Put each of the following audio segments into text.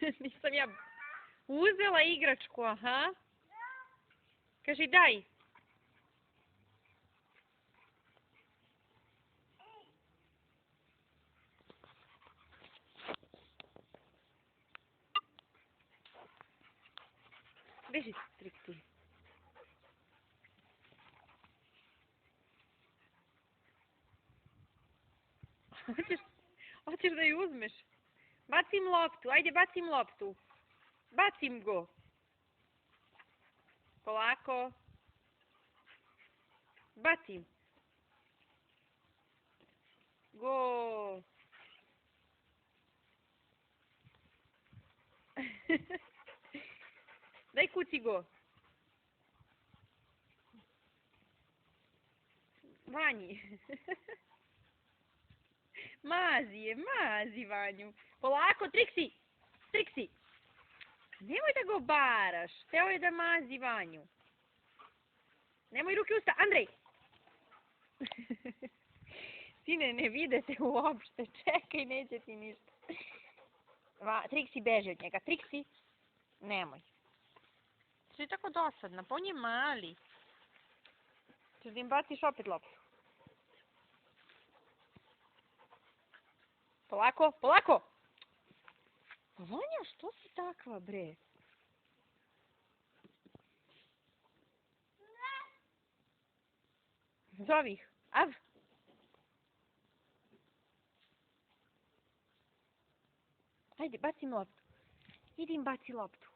Nisam ja uzela igračku, aha. Kaži daj. Beži, Triksi. Hoćeš da ju uzmeš? Bacim loptu, ajde bacim loptu. Bacim go. Polako. Bacim. Go. Daj kuci go. Vanji. Mazi Vanju. Polako, Triksi. Triksi. Nemoj da go baraš. Teo je da mazi Vanju. Nemoj ruke usta. Andrej. Sine, ne vide te uopšte. Čekaj, neće ti ništa. Triksi beži od njega. Triksi. Nemoj. Što je tako dosadna? Pa on je mali. Češ da im baciš opet loptu. Polako, polako! Vanja, što si takva, bre? Zovi ih. Av! Ajde, baci im loptu. Idi im baci loptu.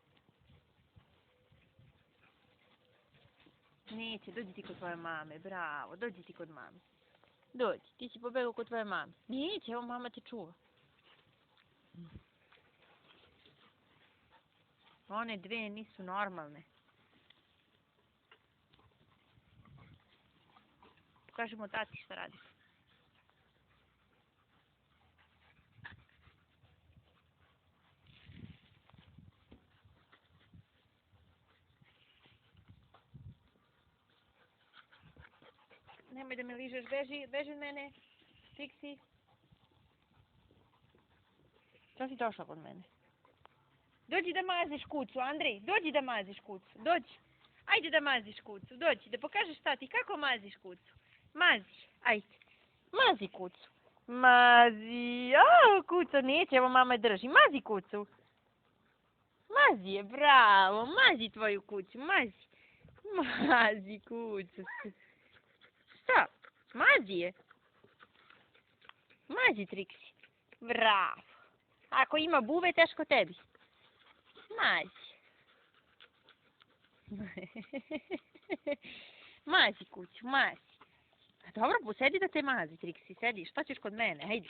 Neće, dođi ti kod tvoje mame, bravo, dođi ti kod mame. Dođi, ti si pobegao kod tvoje mame. Neće, evo mama te čuva. One dve nisu normalne. Pokažemo tati šta radi. Nemoj da me ližeš, beži od mene. Triksi. Što si došla kod mene? Dođi da maziš kucu, Andrej, dođi da maziš kucu, dođi. Ajde da maziš kucu, dođi, da pokažeš tati kako maziš kucu. Mazi, ajde. Mazi kucu. Mazi, kuco, neće, evo mama je drži. Mazi kucu. Mazi je, bravo, mazi tvoju kuću, mazi. Mazi kucu. Šta? Mazi je. Mazi, Triksi. Bravo. Ako ima buve, teško tebi. Mazi. Mazi kuću, mazi. Dobro, posedi da te mazi, Triksi, sedi. Šta ćeš kod mene, hajde.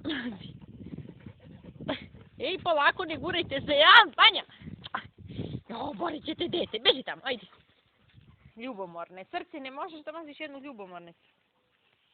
Mazi. Ej, polako, ne gurajte se, Vanja. Borit ćete dete, beži tamo, ajde. Ljubomorne, srce, ne možeš da maziš jednu ljubomornicu.